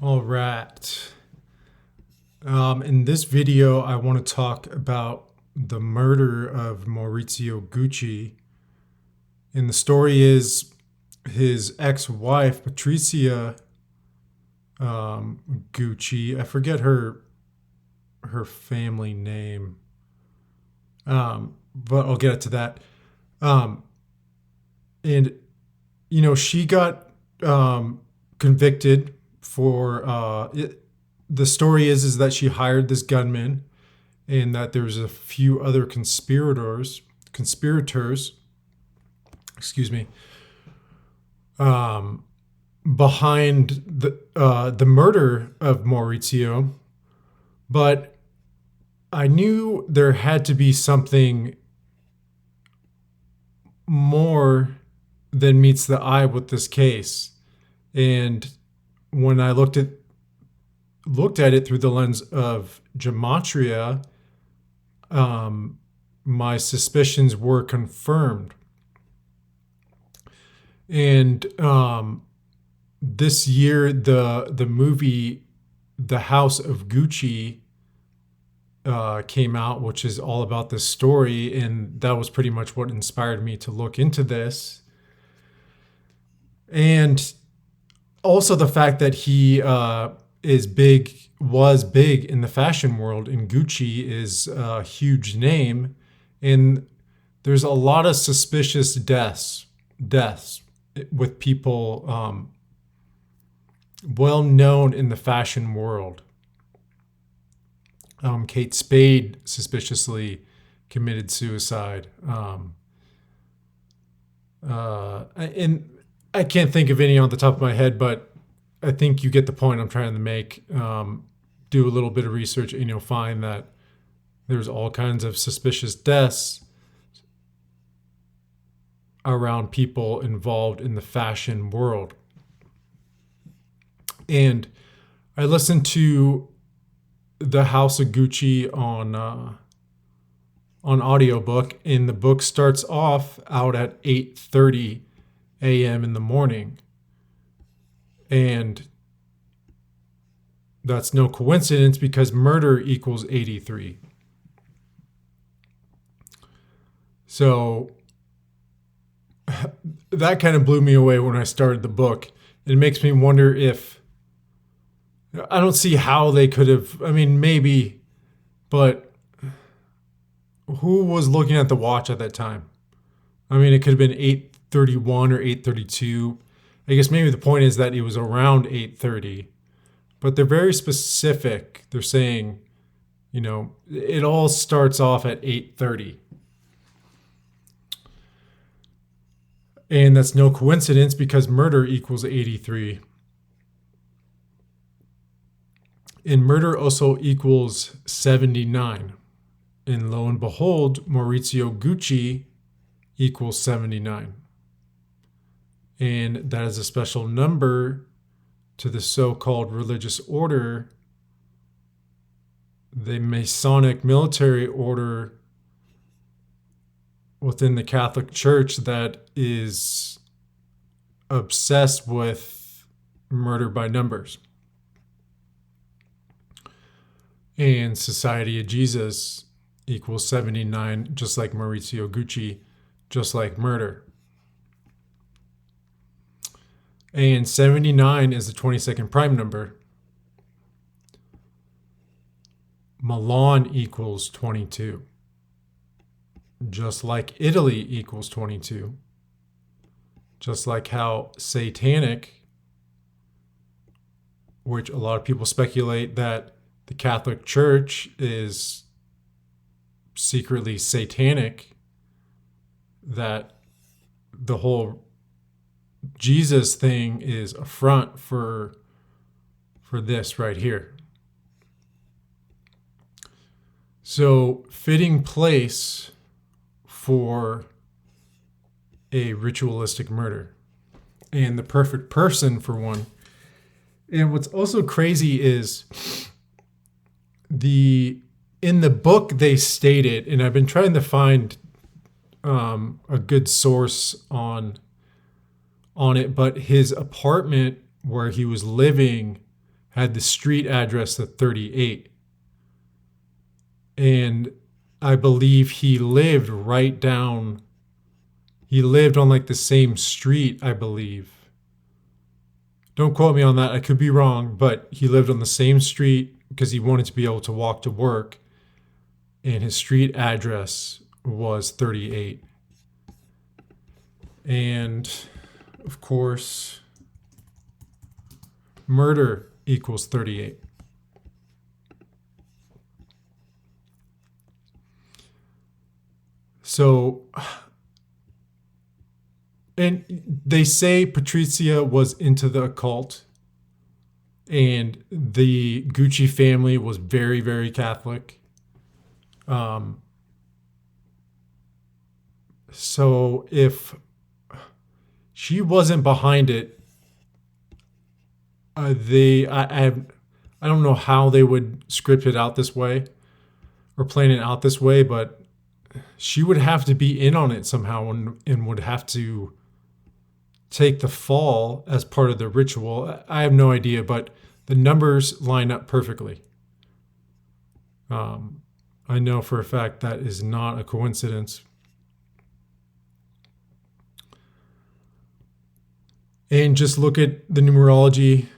All right. In this video, I want to talk about the murder of Maurizio Gucci. And the story is his ex-wife, Patricia Gucci. I forget her family name, but I'll get to that. Um, and she got convicted for the story is that she hired this gunman, and that there's a few other conspirators, excuse me, um, behind the murder of Maurizio. But I knew there had to be something more than meets the eye with this case. And when I looked at it through the lens of gematria, my suspicions were confirmed. And this year, the movie "The House of Gucci" came out, which is all about this story, and that was pretty much what inspired me to look into this. And also the fact that he was big in the fashion world, and Gucci is a huge name, and there's a lot of suspicious deaths with people well known in the fashion world. Kate Spade suspiciously committed suicide, and I can't think of any on the top of my head, but I think you get the point I'm trying to make. Do a little bit of research, and you'll find that there's all kinds of suspicious deaths around people involved in the fashion world. And I listened to The House of Gucci on audiobook, and the book starts off out at 8:30 a.m. in the morning. And that's no coincidence, because murder equals 83. So that kind of blew me away when I started the book. It makes me wonder if, I don't see how they could have, I mean, maybe, but who was looking at the watch at that time? I mean, it could have been 8:31 or 8:32. I guess maybe the point is that it was around 8:30, but they're very specific. They're saying, it all starts off at 8:30. And that's no coincidence, because murder equals 83. And murder also equals 79. And lo and behold, Maurizio Gucci equals 79. And that is a special number to the so-called religious order, the Masonic military order within the Catholic Church, that is obsessed with murder by numbers. And Society of Jesus equals 79, just like Maurizio Gucci, just like murder. And 79 is the 22nd prime number. Milan equals 22. Just like Italy equals 22. Just like how satanic, which a lot of people speculate that the Catholic Church is secretly satanic, that the whole Jesus thing is a front for this right here. So, fitting place for a ritualistic murder, and the perfect person for one. And what's also crazy is in the book they stated, and I've been trying to find a good source on it, but his apartment where he was living had the street address at 38. And I believe he lived on like the same street, I believe. Don't quote me on that. I could be wrong, but he lived on the same street because he wanted to be able to walk to work. And his street address was 38. And of course, murder equals 38. So, and they say Patrizia was into the occult, and the Gucci family was very, very Catholic. So if she wasn't behind it, I don't know how they would script it out this way or plan it out this way, but she would have to be in on it somehow and would have to take the fall as part of the ritual. I have no idea, but the numbers line up perfectly. I know for a fact that is not a coincidence. And just look at the numerology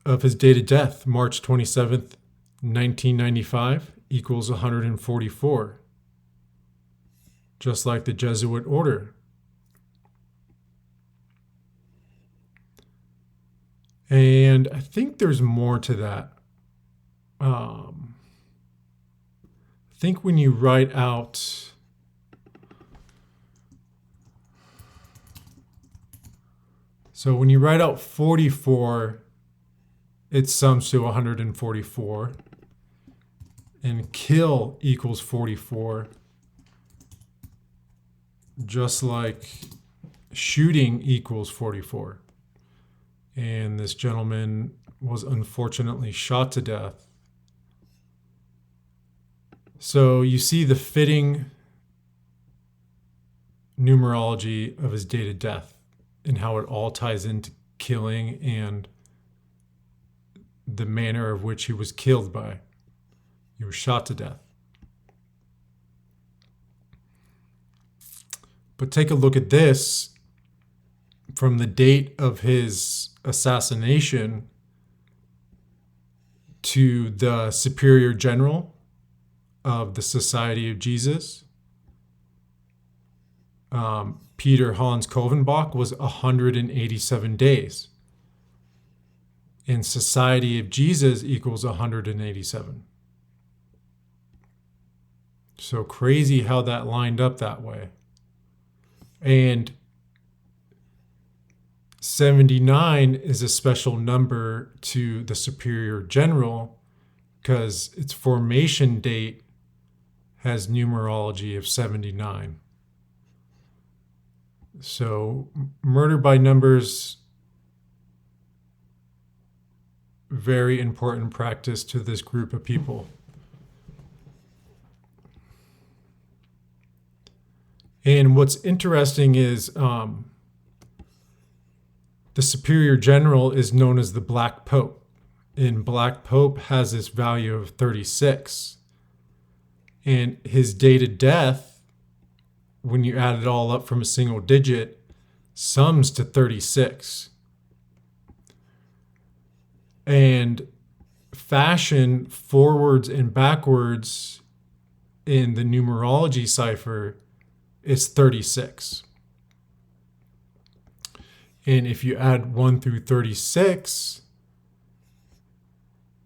of his date of death, March 27th, 1995 equals 144. Just like the Jesuit order. And I think there's more to that. I think when you write out when you write out 44, it sums to 144. And kill equals 44. Just like shooting equals 44. And this gentleman was unfortunately shot to death. So you see the fitting numerology of his date of death and how it all ties into killing and the manner of which he was killed by. He was shot to death. But take a look at this from the date of his assassination to the superior general of the Society of Jesus. Peter Hans Kovenbach was 187 days. And Society of Jesus equals 187. So crazy how that lined up that way. And 79 is a special number to the superior general because its formation date has numerology of 79. So murder by numbers, very important practice to this group of people. And what's interesting is the superior general is known as the Black Pope. And Black Pope has this value of 36. And his date of death, when you add it all up from a single digit, sums to 36. And fashion forwards and backwards in the numerology cipher is 36. And if you add 1 through 36,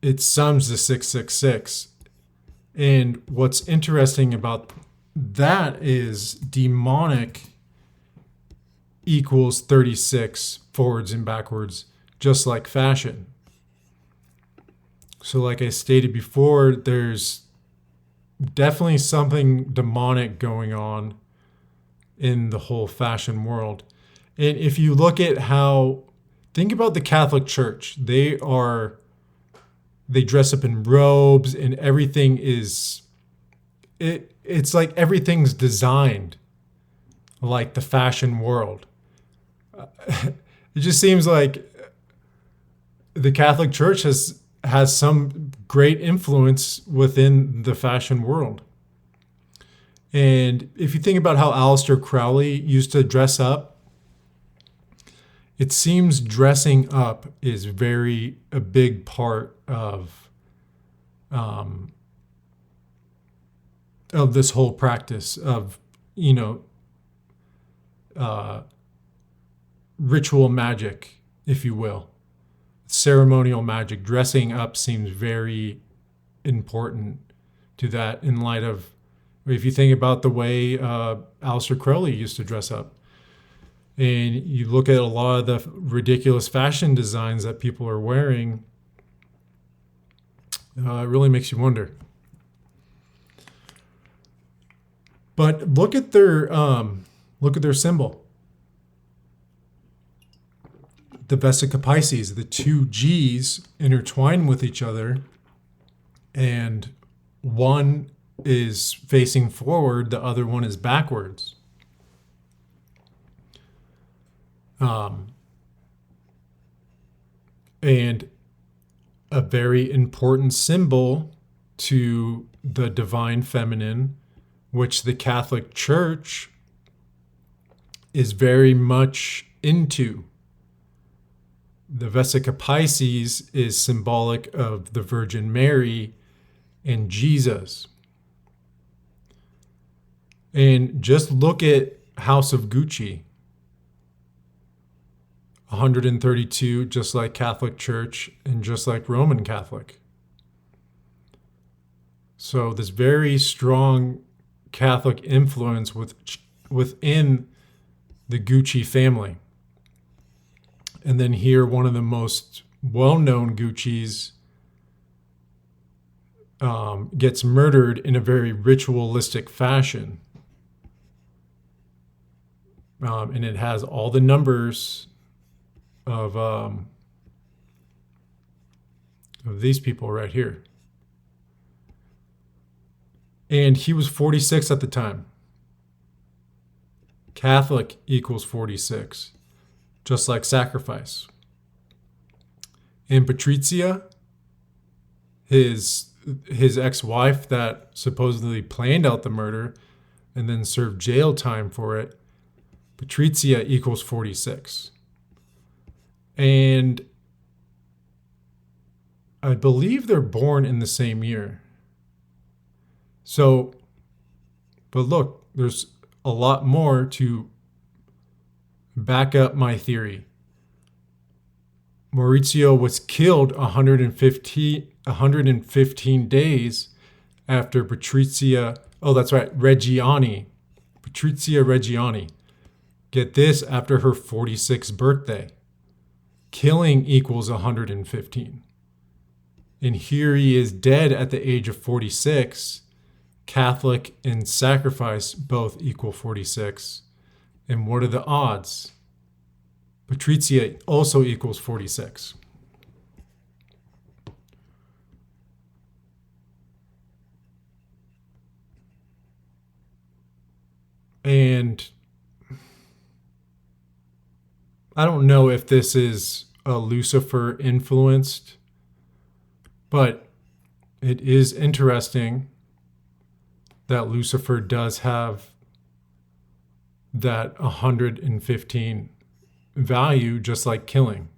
it sums to 666. And what's interesting about that is demonic equals 36 forwards and backwards, just like fashion. So like I stated before, there's definitely something demonic going on in the whole fashion world. And if you look at think about the Catholic Church, they dress up in robes and everything it's like everything's designed like the fashion world. It just seems like the Catholic Church has some great influence within the fashion world. And if you think about how Aleister Crowley used to dress up, it seems dressing up is a big part of this whole practice of, ritual magic, if you will. Ceremonial magic. Dressing up seems very important to that in light of, if you think about the way Aleister Crowley used to dress up. And you look at a lot of the ridiculous fashion designs that people are wearing, it really makes you wonder. But look at their symbol. The Vesica Pisces, the two G's intertwine with each other, and one is facing forward, the other one is backwards. And a very important symbol to the divine feminine, which the Catholic Church is very much into. The Vesica Pisces is symbolic of the Virgin Mary and Jesus. And just look at House of Gucci. 132, just like Catholic Church and just like Roman Catholic. So this very strong Catholic influence within the Gucci family. And then here, one of the most well-known Guccis gets murdered in a very ritualistic fashion. And it has all the numbers of these people right here. And he was 46 at the time. Catholic equals 46. Just like sacrifice. And Patrizia, his ex-wife that supposedly planned out the murder and then served jail time for it, Patrizia equals 46. And I believe they're born in the same year. So, but look, there's a lot more to back up my theory. Maurizio was killed 115 days after Patrizia, Reggiani. Patrizia Reggiani. Get this, after her 46th birthday. Killing equals 115. And here he is dead at the age of 46. Catholic and sacrifice both equal 46. And what are the odds? Patrizia also equals 46. And I don't know if this is a Lucifer influenced, but it is interesting that Lucifer does have that 115 value, just like killing.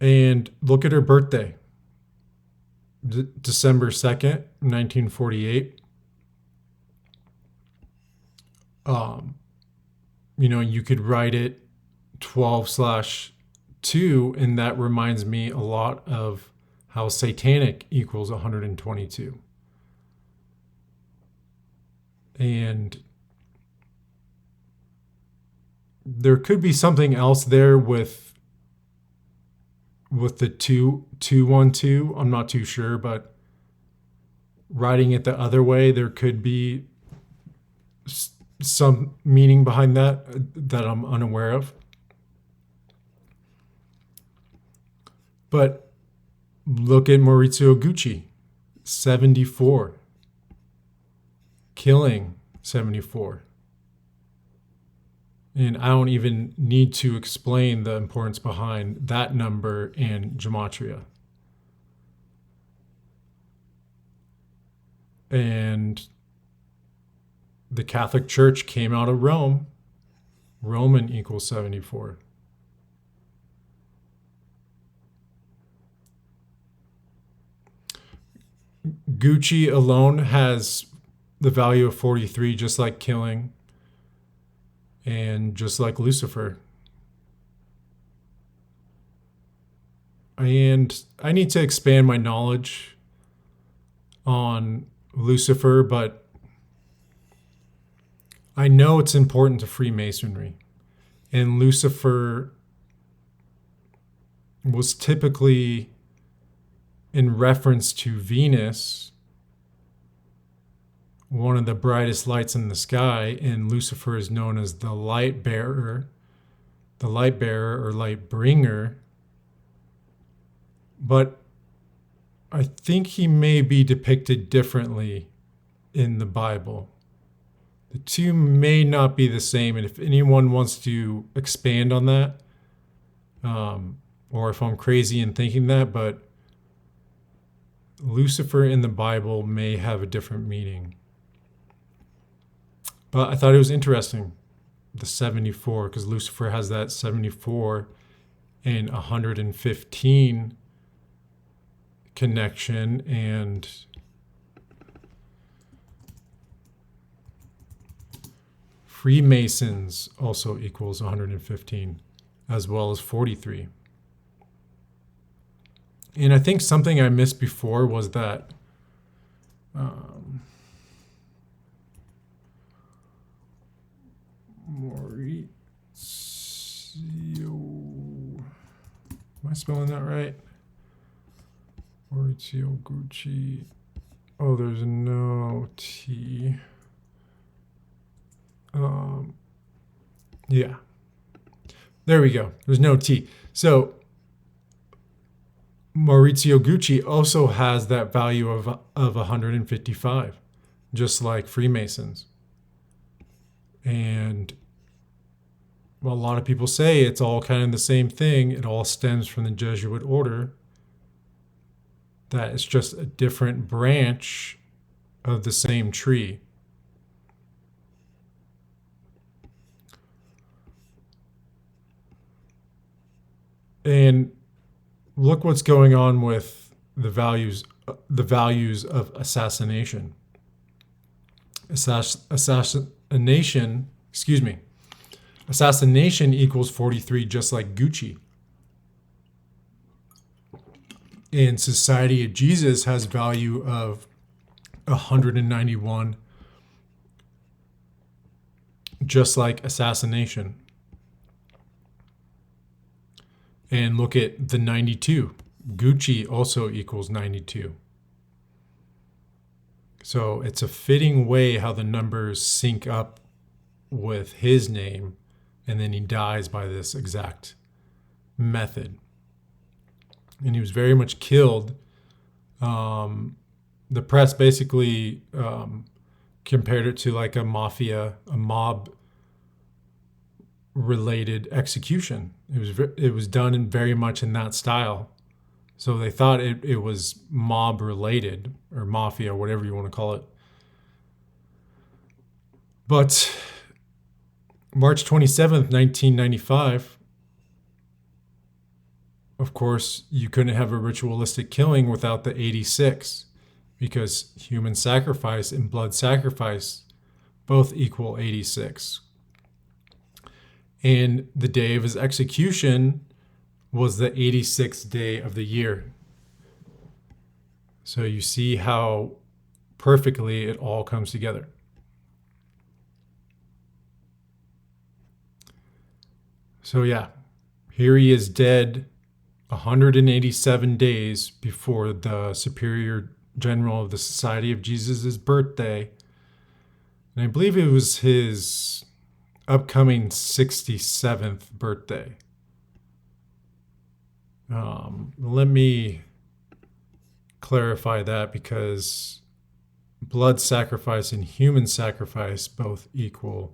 And look at her birthday, December 2nd, 1948. You could write it 12/2, and that reminds me a lot of how satanic equals 122. And there could be something else there with the 212. I'm not too sure, but writing it the other way, there could be some meaning behind that I'm unaware of. But look at Maurizio Gucci, 74. Killing, 74. And I don't even need to explain the importance behind that number and gematria. And the Catholic Church came out of Rome. Roman equals 74. Gucci alone has the value of 43, just like killing and just like Lucifer. And I need to expand my knowledge on Lucifer, but I know it's important to Freemasonry. And Lucifer was typically in reference to Venus, one of the brightest lights in the sky, and Lucifer is known as the light bearer or light bringer. But I think he may be depicted differently in the Bible. The two may not be the same, and if anyone wants to expand on that, or if I'm crazy in thinking that, but Lucifer in the Bible may have a different meaning. But I thought it was interesting, the 74, because Lucifer has that 74 and 115 connection, and Freemasons also equals 115, as well as 43. And I think something I missed before was that Maurizio, am I spelling that right? Maurizio Gucci. Oh, there's no T. Yeah. There we go. There's no T. So Maurizio Gucci also has that value of 155, just like Freemasons. And well, a lot of people say it's all kind of the same thing. It all stems from the Jesuit order. That it's just a different branch of the same tree. And look what's going on with the values of assassination. Assassination equals 43, just like Gucci. And Society of Jesus has value of 191, just like assassination. And look at the 92. Gucci also equals 92. So it's a fitting way how the numbers sync up with his name, and then he dies by this exact method. And he was very much killed. The press basically compared it to like a mob related execution. It was done very much in that style. So they thought it was mob related, or mafia, whatever you want to call it. But March 27th, 1995, of course, you couldn't have a ritualistic killing without the 86, because human sacrifice and blood sacrifice both equal 86. And the day of his execution was the 86th day of the year. So you see how perfectly it all comes together. So yeah, here he is dead 187 days before the Superior General of the Society of Jesus' birthday. And I believe it was his upcoming 67th birthday. Let me clarify that, because blood sacrifice and human sacrifice both equal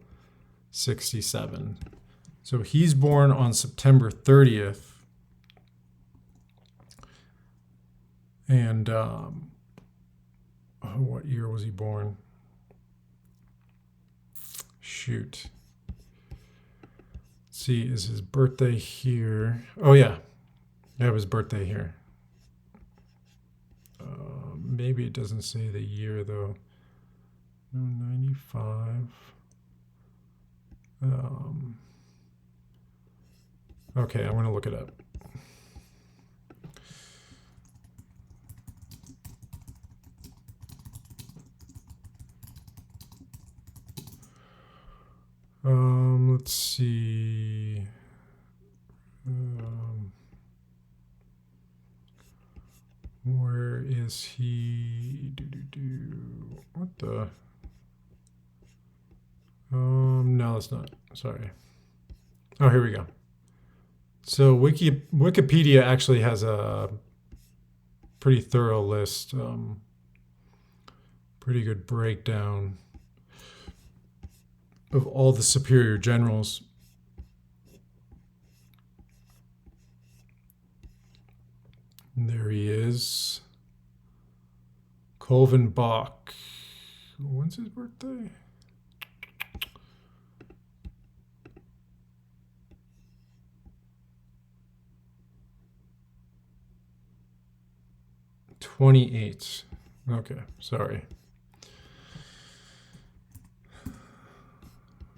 67. So he's born on September 30th. And what year was he born? Shoot. Let's see, is his birthday here? Oh, yeah. I have his birthday here. Maybe it doesn't say the year, though. No, 95. Okay, I'm going to look it up. Let's see. Where is he? What the? No, it's not. Sorry. Oh, here we go. So Wikipedia actually has a pretty thorough list, pretty good breakdown of all the superior generals. And there he is. Kolvenbach. When's his birthday? '28. Okay, sorry.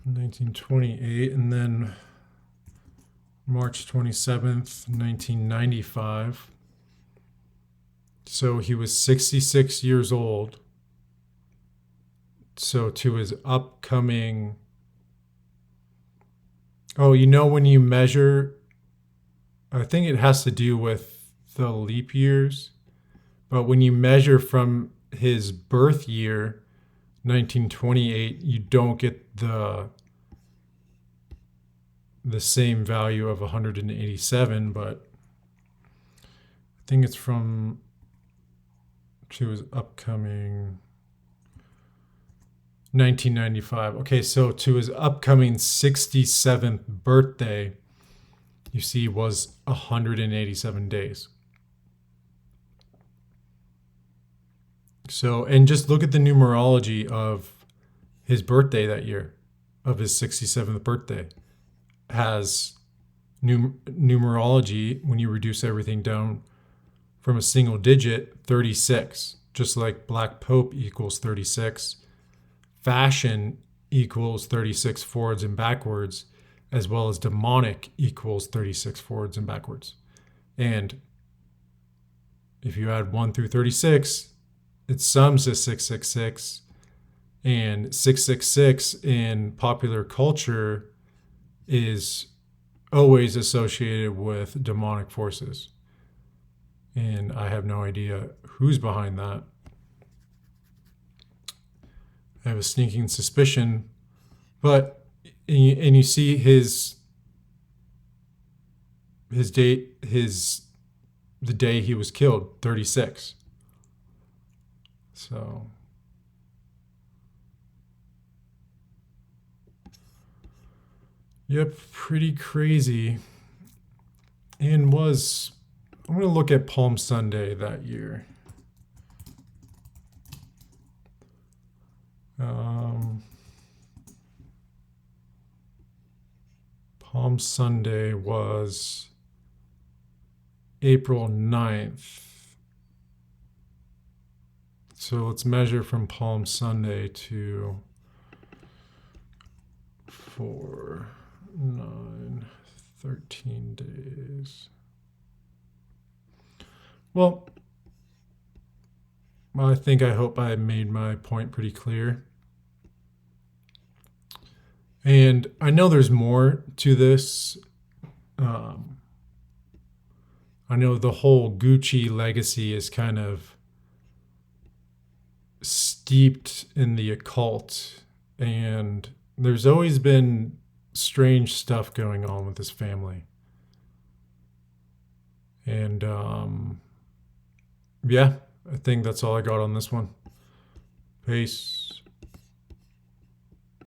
1928, and then March 27th, 1995. So he was 66 years old. So to his upcoming... Oh, when you measure, I think it has to do with the leap years, but when you measure from his birth year, 1928, you don't get the same value of 187, but I think it's from to his upcoming 1995. Okay, so to his upcoming 67th birthday, you see, was 187 days. So, and just look at the numerology of his birthday that year, of his 67th birthday. Has numerology, when you reduce everything down from a single digit, 36. Just like Black Pope equals 36. Fashion equals 36 forwards and backwards, as well as demonic equals 36 forwards and backwards. And if you add 1 through 36, it sums to 666. And 666 in popular culture is always associated with demonic forces. And I have no idea who's behind that. I have a sneaking suspicion. But, and you see his date, the day he was killed, 36. So... Yep, pretty crazy. And I'm going to look at Palm Sunday that year. Palm Sunday was April 9th. So let's measure from Palm Sunday to 4, 9, 13 days. Well, I hope I made my point pretty clear. And I know there's more to this. I know the whole Gucci legacy is kind of steeped in the occult, and there's always been strange stuff going on with this family. And yeah, I think that's all I got on this one. Peace.